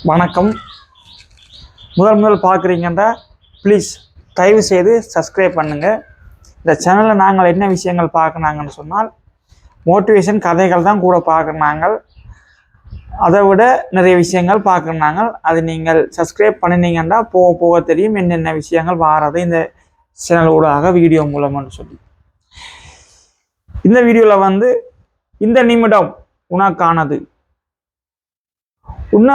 வணக்கம். முதல் பார்க்குறீங்கன்னா ப்ளீஸ் தயவு செய்து சப்ஸ்கிரைப் பண்ணுங்கள். இந்த சேனலில் நாங்கள் என்ன விஷயங்கள் பார்க்குறாங்கன்னு சொன்னால் மோட்டிவேஷன் கதைகள் தான் கூட பார்க்குறாங்க. அதை விட நிறைய விஷயங்கள் பார்க்குறாங்க. அது நீங்கள் சப்ஸ்கிரைப் பண்ணினீங்கன்னா போக போக தெரியும் என்னென்ன விஷயங்கள் வாரது இந்த சேனல் ஊடாக வீடியோ மூலம்னு சொல்லி. இந்த வீடியோவில் இந்த நிமிடம் உனக்கானது. உன்னை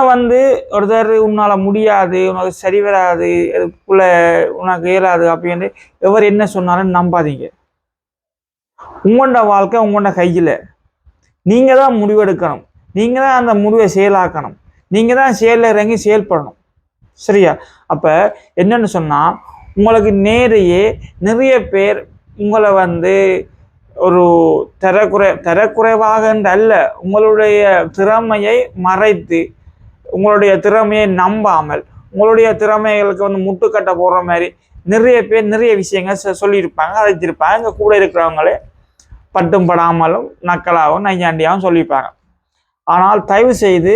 ஒருத்தர் உன்னால் முடியாது, உனக்கு சரி வராது, அதுக்குள்ள உனக்கு இயலாது அப்படின்னு எவர் என்ன சொன்னாலும் நம்பாதீங்க. உங்களோட வாழ்க்கை உங்களோட கையில். நீங்கள் தான் முடிவெடுக்கணும், நீங்கள் தான் அந்த முடிவை செயலாக்கணும், நீங்கள் தான் செயலில் இறங்கி செயல்படணும். சரியா? அப்போ என்னன்னு சொன்னால் உங்களுக்கு நிறைய பேர் உங்களை ஒரு தரக்குறைவாக அல்ல, உங்களுடைய திறமையை மறைத்து உங்களுடைய திறமையை நம்பாமல் உங்களுடைய திறமைகளுக்கு முட்டுக்கட்ட போடுற மாதிரி நிறைய பேர் நிறைய விஷயங்கள் சொல்லியிருப்பாங்க, அழைச்சிருப்பாங்க. இங்கே கூட இருக்கிறவங்களே பட்டும் படாமலும் நக்கலாகவும் நையாண்டியாகவும் சொல்லியிருப்பாங்க. ஆனால் தயவு செய்து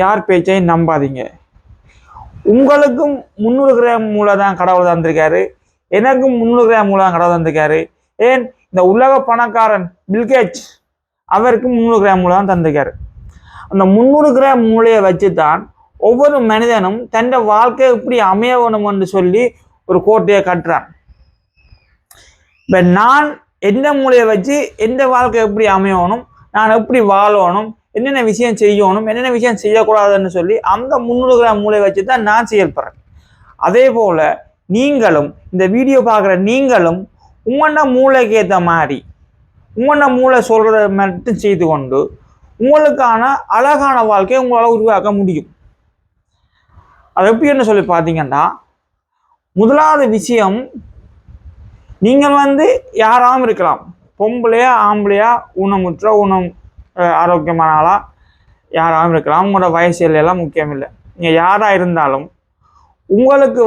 யார் பேச்சையும் நம்பாதீங்க. உங்களுக்கும் 300 கிராம் மூளை தான் கடவுள் தந்திருக்காரு, எனக்கும் 300 கிராம் மூளை தான் கடவுள் தந்திருக்காரு. ஏன் இந்த உலக பணக்காரன் பில்கேட்ஸ் அவருக்கு 300 கிராம் மூளை தான் தந்திருக்காரு. அந்த 300 கிராம் மூளையை வச்சு தான் ஒவ்வொரு மனிதனும் தன் வாழ்க்கை எப்படி அமைய வேணும்னு சொல்லி ஒரு கோட்டையை கட்டுறான். இப்போ நான் எந்த மூளையை வச்சு எந்த வாழ்க்கை எப்படி அமையணும், நான் எப்படி வாழணும், என்னென்ன விஷயம் செய்யணும், என்னென்ன விஷயம் செய்யக்கூடாதுன்னு சொல்லி அந்த 300 கிராம் மூளையை வச்சு தான் நான் செயல்படுறேன். அதே போல் நீங்களும் இந்த வீடியோ பார்க்குற நீங்களும் உங்களோட மூளைக்கு ஏற்ற மாதிரி உங்களோட மூளை சொல்கிறத மட்டும் செய்து கொண்டு உங்களுக்கான அழகான வாழ்க்கையை உங்களால் உருவாக்க முடியும். அது எப்படின்னு சொல்லி பார்த்தீங்கன்னா, முதலாவது விஷயம், நீங்கள் யாராகவும் இருக்கலாம், பொம்பளையா ஆம்பளையா, ஊனமுற்ற ஆரோக்கியமான ஆளாக யாராகவும் இருக்கலாம். உங்களோட வயசு எல்லாம் முக்கியம் இல்லை. நீங்கள் யாராக இருந்தாலும் உங்களுக்கு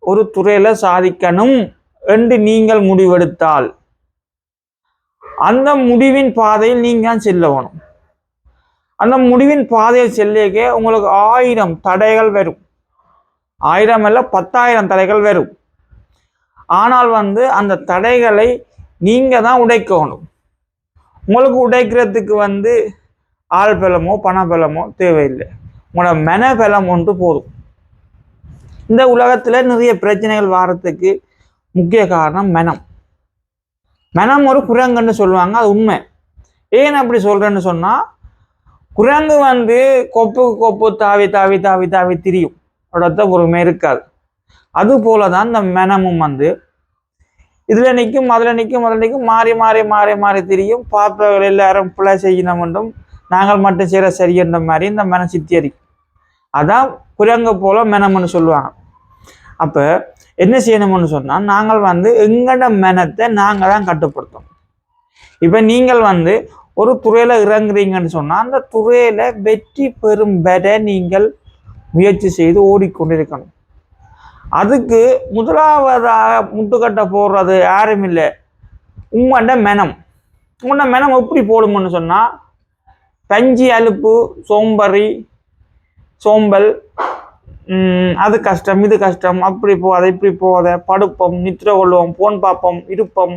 ஒரு துறையில் சாதிக்கணும் என்று நீங்கள் முடிவெடுத்தால் அந்த முடிவின் பாதையில் நீங்கள் செல்ல வேணும். அந்த முடிவின் பாதையில் செல்லிக்க உங்களுக்கு 1000 தடைகள் வரும். 1000 அல்ல 10,000 தடைகள் வரும். ஆனால் அந்த தடைகளை நீங்கள் தான் உடைக்கணும். உங்களுக்கு உடைக்கிறதுக்கு ஆள் பலமோ பண பலமோ தேவையில்லை. உங்களோட மனபலம் ஒன்று போதும். இந்த உலகத்தில் நிறைய பிரச்சனைகள் வாரத்துக்கு முக்கிய காரணம் மனம் ஒரு குரங்குன்னு சொல்லுவாங்க. அது உண்மை. ஏன் அப்படி சொல்றேன்னு சொன்னா, குரங்கு கொப்பு தாவி தாவி தாவி தாவி திரியும், அதோட பொறுமை இருக்காது. அது போலதான் இந்த மனமும் இதுல நிற்கும் அதுல நிற்கும் மாறி மாறி மாறி மாறி திரியும். பார்ப்பவர்கள் எல்லாரும் பிள்ளை செய்யணும் என்றும் நாங்கள் மட்டும் செய்கிற சரியன்ற மாதிரி இந்த மனம் சித்தியரிக்கும். அதான் குரங்கு போல மனம்னு சொல்லுவாங்க. அப்போ என்ன செய்யணும்னு சொன்னால், நாங்கள் எங்களோட மனத்தை நாங்கள் தான் கட்டுப்படுத்தணும். இப்போ நீங்கள் ஒரு துறையில் இறங்குறீங்கன்னு சொன்னால் அந்த துறையில் வெற்றி பெறும் வரை நீங்கள் முயற்சி செய்து ஓடிக்கொண்டிருக்கணும். அதுக்கு முதலாவதாக முட்டுக்கட்டை போடுறது யாரும் இல்லை, உங்களோட மனம். உங்களோட மனம் எப்படி போடும்னு சொன்னால், பஞ்சி அலுப்பு சோம்பல், அது கஷ்டம் இது கஷ்டம், அப்படி போகாத இப்படி போகாத, படுப்போம், நித்திர கொள்வோம், போன் பார்ப்போம், இருப்போம்,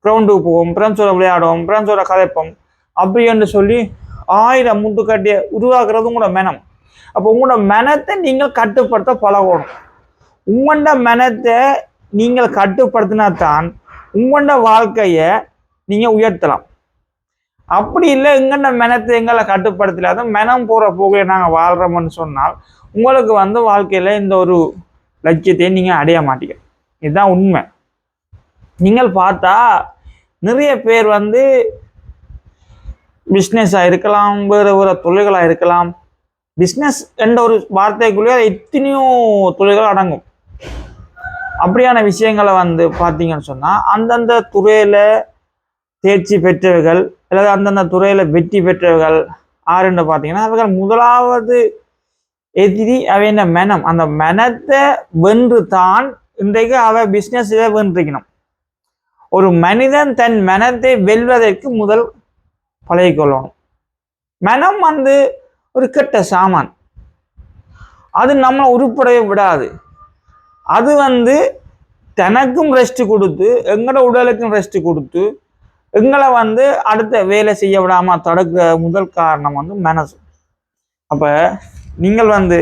கிரவுண்டுக்கு போவோம், ஃப்ரெண்ட்ஸோட விளையாடுவோம், ஃப்ரெண்ட்ஸோட கதைப்போம், அப்படி என்று சொல்லி 1000 முட்டுக்கட்டியை உருவாக்குறது உங்களோட மனம். அப்போ உங்களோட மனத்தை நீங்கள் கட்டுப்படுத்த பழகணும். உங்களோட மனத்தை நீங்கள் கட்டுப்படுத்தினா தான் உங்களோட வாழ்க்கையை நீங்கள் உயர்த்தலாம். அப்படி இல்லை, எங்களோட மனத்தை எங்களை கட்டுப்படுத்தலாத மனம் போகிற போக நாங்கள் வாழ்கிறோம்னு சொன்னால் உங்களுக்கு வாழ்க்கையில் இந்த ஒரு லட்சியத்தை நீங்கள் அடைய மாட்டீங்க. இதுதான் உண்மை. நீங்கள் பார்த்தா நிறைய பேர் பிஸ்னஸாக இருக்கலாம், வேறு வேறு தொழில்களாக இருக்கலாம். பிஸ்னஸ் என்ற ஒரு வார்த்தைக்குள்ளேயே எத்தனையோ தொழில்கள் அடங்கும். அப்படியான விஷயங்களை பார்த்தீங்கன்னு சொன்னால் அந்தந்த துறையில் தேர்ச்சி பெற்றவர்கள் அல்லது அந்தந்த துறையில் வெற்றி பெற்றவர்கள் யாருன்னு பார்த்தீங்கன்னா, அவர்கள் முதலாவது எதிரி அவைய மனம். அந்த மனத்தை வென்று தான் இன்றைக்கு பிஸ்னஸை வென்றிக்கணும். ஒரு மனிதன் தன் மனத்தை வெல்வதற்கு முதல் பழகிக்கொள்ளணும். மனம் ஒரு கெட்ட சாமான். அது நம்மளை உருப்படைய விடாது. அது வந்து தனக்கும் ரெஸ்ட் கொடுத்து எங்களோட உடலுக்கும் ரெஸ்ட் கொடுத்து எங்களை வந்து அடுத்த வேலை செய்ய விடாம தடுக்கிற முதல் காரணம் வந்து மனசு. அப்ப நீங்கள் வந்து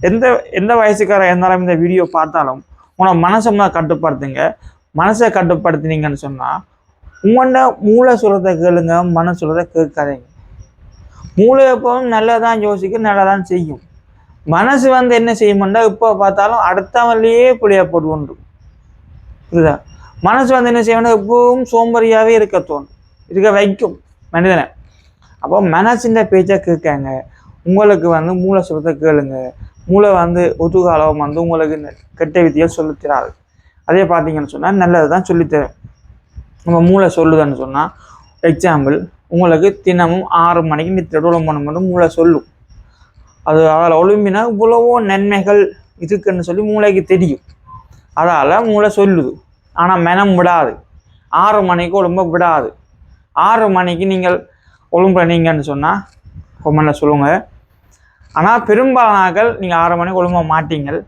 எந்த எந்த வயசுக்கார இருந்தாலும் இந்த வீடியோ பார்த்தாலும் உங்களோட மனசை கட்டுப்படுத்துங்க. மனசை கட்டுப்படுத்தினீங்கன்னு சொன்னா உங்களோட மூளை சொல்றதை கேளுங்க, மனசு சொல்றதை கேட்காதீங்க. மூளை எப்பவும் நல்லதான் யோசிக்க நல்லதான் செய்யும். மனசு வந்து என்ன செய்யும்னா இப்போ பார்த்தாலும் அடுத்தவன்லேயே புளியா போட்டு கொண்டு புரியுதா. மனசு வந்து என்ன செய்யணும், எப்பவும் சோம்பறியாவே இருக்க வைக்கும் மனிதனை. அப்போ மனசின் பேச்சை கேட்காங்க. உங்களுக்கு வந்து மூளை சொல்றதை கேளுங்க. மூளை வந்து ஒரு காலம் வந்து உங்களுக்கு கெட்ட வித்தியை சொல்லித்தராது. அதே பார்த்தீங்கன்னு சொன்னால் நல்லது தான் சொல்லித்தரும். நம்ம மூளை சொல்லுதுன்னு சொன்னால் எக்ஸாம்பிள் உங்களுக்கு தினமும் 6 மணிக்கு நித்திர ஒழும்பணும்னு மூளை சொல்லும். அது அதில் ஒழும்பினா இவ்வளவோ நன்மைகள் இருக்குன்னு சொல்லி மூளைக்கு தெரியும். அதால் மூளை சொல்லுது. ஆனால் மனம் விடாது. 6 மணிக்கு ஒழும்ப விடாது. 6 மணிக்கு நீங்கள் ஒழும்புறீங்கன்னு சொன்னால் கொமெண்ட்ல சொல்லுங்கள். ஆனால் பெரும்பாலானாக்கள் நீங்கள் 6 மணிக்கு ஒழும்ப மாட்டீங்கள்.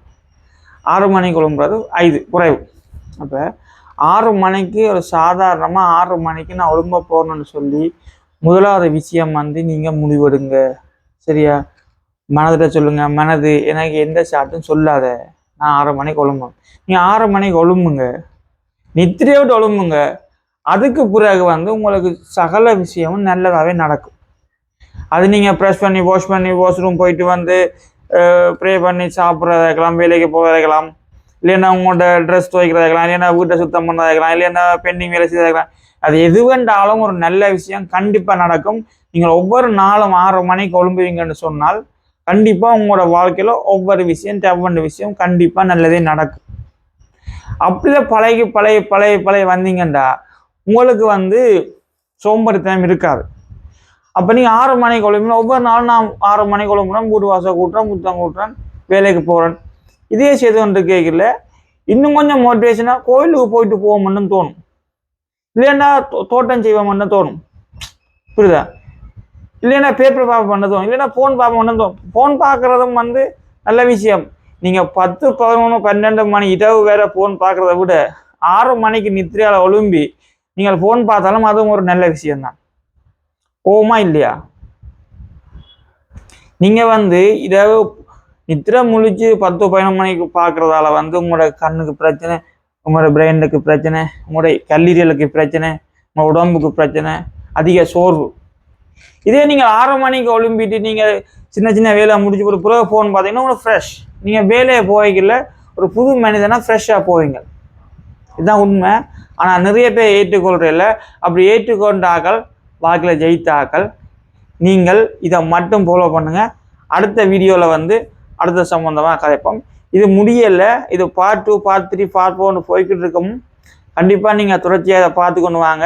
6 மணிக்கு ஒழும்புறது 5 குறைவு. அப்போ 6 மணிக்கு ஒரு சாதாரணமாக 6 மணிக்கு நான் ஒழும்ப போகணுன்னு சொல்லி முதலாவது விஷயம் வந்து நீங்கள் முடிவெடுங்க. சரியா? மனதில் சொல்லுங்க, மனது எனக்கு எந்த சாட்டும் சொல்லாத, நான் 6 மணிக்கு ஒழும்பும். நீங்கள் 6 மணிக்கு ஒழும்புங்க, நித்திரையோடு ஒழும்புங்க. அதுக்கு பிறகு வந்து உங்களுக்கு சகல விஷயமும் நல்லதாகவே நடக்கும். அது நீங்கள் ப்ரெஷ் பண்ணி வாஷ் ரூம் போயிட்டு வந்து ப்ரே பண்ணி சாப்பிட்றதா இருக்கலாம், வேலைக்கு போகிறதா இருக்கலாம், இல்லைன்னா உங்களோட ட்ரெஸ் துவைக்கிறதா இருக்கலாம், இல்லைன்னா வீட்டை சுத்தம் பண்ணுறதா இருக்கலாம், இல்லைன்னா பெண்டிங் வேலை செய்யறதா இருக்கலாம். அது எது வேண்டாலும் ஒரு நல்ல விஷயம் கண்டிப்பாக நடக்கும். நீங்கள் ஒவ்வொரு நாளும் 6 மணிக்கு ஒழும்புவீங்கன்னு சொன்னால் கண்டிப்பாக உங்களோட வாழ்க்கையில் ஒவ்வொரு விஷயம் தேவையான விஷயம் கண்டிப்பாக நல்லதே நடக்கும். அப்படியே பழைய வந்தீங்கண்டா உங்களுக்கு வந்து சோம்பேறித்தனம் இருக்காது. அப்போ நீங்கள் 6 மணிக்கு ஒழுங்குனா ஒவ்வொரு நாளும் நான் 6 மணிக்கு ஒழுங்குறேன், வீடு வாசல் கூட்டுறேன், புத்தகம் கூட்டுறேன், வேலைக்கு போகிறேன், இதே செய்து கொண்டு கேட்கல. இன்னும் கொஞ்சம் மோட்டிவேஷனாக கோயிலுக்கு போயிட்டு போவோம்னு தோணும், இல்லைன்னா தோட்டம் செய்வோம்னு தோணும். புரியுதா? இல்லைன்னா பேப்பர் பார்ப்ப பண்ண தோணும், இல்லைன்னா ஃபோன் பார்ப்ப பண்ண தோணும். ஃபோன் பார்க்குறதும் வந்து நல்ல விஷயம். நீங்கள் 10, 11, 12 மணி இரவு வேற ஃபோன் பார்க்குறத விட 6 மணிக்கு நித்திரையால் ஒழும்பி நீங்கள் ஃபோன் பார்த்தாலும் அதுவும் ஒரு நல்ல விஷயம்தான். போகுமா இல்லையா? நீங்கள் வந்து இதை நித்திரை முழிச்சு 10, 11 மணிக்கு பார்க்குறதால வந்து உங்களோட கண்ணுக்கு பிரச்சனை, உங்களோட பிரெயினுக்கு பிரச்சனை, உங்களுடைய கல்லீரலுக்கு பிரச்சனை, உங்களோட உடம்புக்கு பிரச்சனை, அதிக சோர்வு. இதே நீங்கள் 6 மணிக்கு ஒழும்பிட்டு நீங்கள் சின்ன வேலை முடிச்சு ஒரு பிறகு ஃபோன் பார்த்தீங்கன்னா உங்களுக்கு ஃப்ரெஷ். நீங்கள் வேலையை போய்க்கல ஒரு புது மனிதனாக ஃப்ரெஷ்ஷாக போவீங்க. இதுதான் உண்மை. ஆனால் நிறைய பேர் ஏற்றுக்கொள்றதில்ல. அப்படி ஏற்றுக்கொண்டாக்கள் வாழ்க்கையில் ஜெயித்தாக்கள். நீங்கள் இதை மட்டும் ஃபாலோ பண்ணுங்கள். அடுத்த வீடியோவில் வந்து அடுத்த சம்பந்தமாக கதைப்போம். இது முடியலை. இது பார்ட் 2, பார்ட் 3, பார்ட் 4 போய்கிட்டு இருக்கும். கண்டிப்பாக நீங்கள் தொடர்ச்சியாக அதை பார்த்து கொண்டு வாங்க.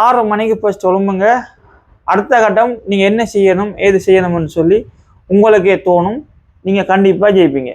6 மணிக்கு ஃபர்ஸ்ட் ஒழும்புங்க. அடுத்த கட்டம் நீங்கள் என்ன செய்யணும் ஏது செய்யணும்னு சொல்லி உங்களுக்கே தோணும். நீங்கள் கண்டிப்பாக ஜெயிப்பீங்க.